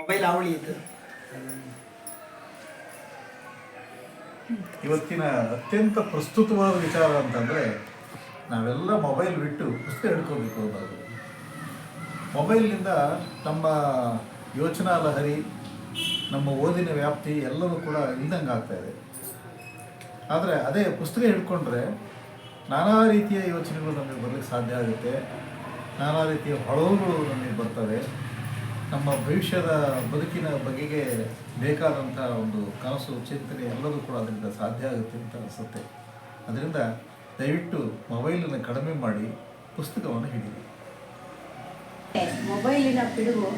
Mobile ಅವಳಿ ಇದು ಇವತ್ತಿನ ಅತ್ಯಂತ ಪ್ರಸ್ತುತವಾದ ವಿಚಾರ ಅಂತಂದರೆ ನಾವೆಲ್ಲ ಮೊಬೈಲ್ ಬಿಟ್ಟು ಪುಸ್ತಕ ಹಿಡ್ಕೋಬೇಕು ಅನ್ನೋದು. ಮೊಬೈಲ್ನಿಂದ ನಮ್ಮ ಯೋಚನಾ ಲಹರಿ, ನಮ್ಮ ಓದಿನ ವ್ಯಾಪ್ತಿ ಎಲ್ಲವೂ ಕೂಡ ಇಲ್ದಂಗೆ ಆಗ್ತಾಯಿದೆ. ಆದರೆ ಅದೇ ಪುಸ್ತಕ ಹಿಡ್ಕೊಂಡ್ರೆ ನಾನಾ ರೀತಿಯ ಯೋಚನೆಗಳು ನಮಗೆ ಬರಲಿಕ್ಕೆ ಸಾಧ್ಯ ಆಗುತ್ತೆ, ನಾನಾ ರೀತಿಯ ಹೊಳವುಗಳು ನಮಗೆ ಬರ್ತವೆ. ನಮ್ಮ ಭವಿಷ್ಯದ ಬದುಕಿನ ಬಗೆಗೆ ಬೇಕಾದಂಥ ಒಂದು ಕನಸು ಚಿಂತನೆ ಎಲ್ಲದೂ ಕೂಡ ಅದರಿಂದ ಸಾಧ್ಯ ಆಗುತ್ತೆ ಅಂತ ಅನಿಸುತ್ತೆ. ಅದರಿಂದ ದಯವಿಟ್ಟು ಮೊಬೈಲನ್ನು ಕಡಿಮೆ ಮಾಡಿ ಪುಸ್ತಕವನ್ನು ಹಿಡಿಯಿರಿ. ಮೊಬೈಲಿನ ಪಿಡುಗು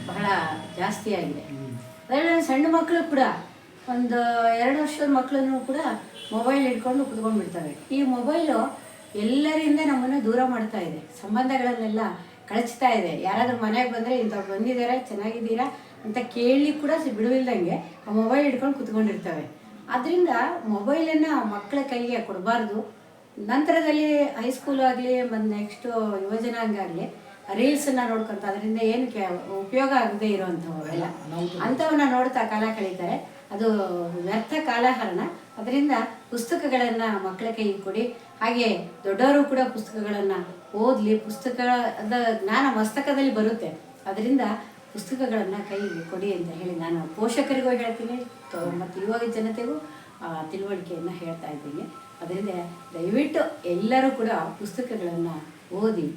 ಬಹಳ ಜಾಸ್ತಿ ಆಗಿದೆ. ಅದರಲ್ಲಿ ಸಣ್ಣ ಮಕ್ಕಳು ಕೂಡ ಒಂದು 2 ವರ್ಷದ ಮಕ್ಕಳನ್ನು ಕೂಡ ಮೊಬೈಲ್ ಹಿಡ್ಕೊಂಡು ಕುತ್ಕೊಂಡು ಬಿಡ್ತವೆ. ಈ ಮೊಬೈಲು ಎಲ್ಲರಿಂದ ನಮ್ಮನ್ನು ದೂರ ಮಾಡ್ತಾ ಇದೆ, ಸಂಬಂಧಗಳನ್ನೆಲ್ಲ ಕಳಚ್ತಾ ಇದೆ. ಯಾರಾದರೂ ಮನೆಗೆ ಬಂದರೆ ಇಂಥವ್ರು ಬಂದಿದ್ದಾರೆ, ಚೆನ್ನಾಗಿದ್ದೀರಾ ಅಂತ ಕೇಳಿ ಕೂಡ ಬಿಡುವಿಲ್ದಂಗೆ ಆ ಮೊಬೈಲ್ ಹಿಡ್ಕೊಂಡು ಕುತ್ಕೊಂಡಿರ್ತವೆ. ಅದರಿಂದ ಮೊಬೈಲನ್ನು ಮಕ್ಕಳ ಕೈಗೆ ಕೊಡಬಾರ್ದು. ನಂತರದಲ್ಲಿ ಹೈಸ್ಕೂಲ್ ಆಗಲಿ ಮತ್ತು ನೆಕ್ಸ್ಟು ಯುವಜನಾಂಗ ಆಗಲಿ ರೀಲ್ಸನ್ನು ನೋಡ್ಕೊತ ಅದರಿಂದ ಏನು ಉಪಯೋಗ ಆಗದೆ ಇರೋವಂಥವೆಲ್ಲ ಅಂಥವನ್ನ ನೋಡ್ತಾ ಕಾಲ ಕಳೀತಾರೆ. ಅದು ವ್ಯರ್ಥ ಕಾಲಹರಣ. ಅದರಿಂದ ಪುಸ್ತಕಗಳನ್ನು ಮಕ್ಕಳ ಕೈಗೆ ಕೊಡಿ. ಹಾಗೆ ದೊಡ್ಡವರು ಕೂಡ ಪುಸ್ತಕಗಳನ್ನು ಓದಲಿ. ಪುಸ್ತಕದ ಜ್ಞಾನ ಮಸ್ತಕದಲ್ಲಿ ಬರುತ್ತೆ. ಅದರಿಂದ ಪುಸ್ತಕಗಳನ್ನು ಕೈಗೆ ಕೊಡಿ ಅಂತ ಹೇಳಿ ನಾನು ಪೋಷಕರಿಗೂ ಹೇಳ್ತೀನಿ ಮತ್ತು ಯುವ ಜನತೆಗೂ ತಿಳುವಳಿಕೆಯನ್ನು ಹೇಳ್ತಾ ಇದ್ದೀನಿ. ಅದರಿಂದ ದಯವಿಟ್ಟು ಎಲ್ಲರೂ ಕೂಡ ಪುಸ್ತಕಗಳನ್ನು ಓದಿ.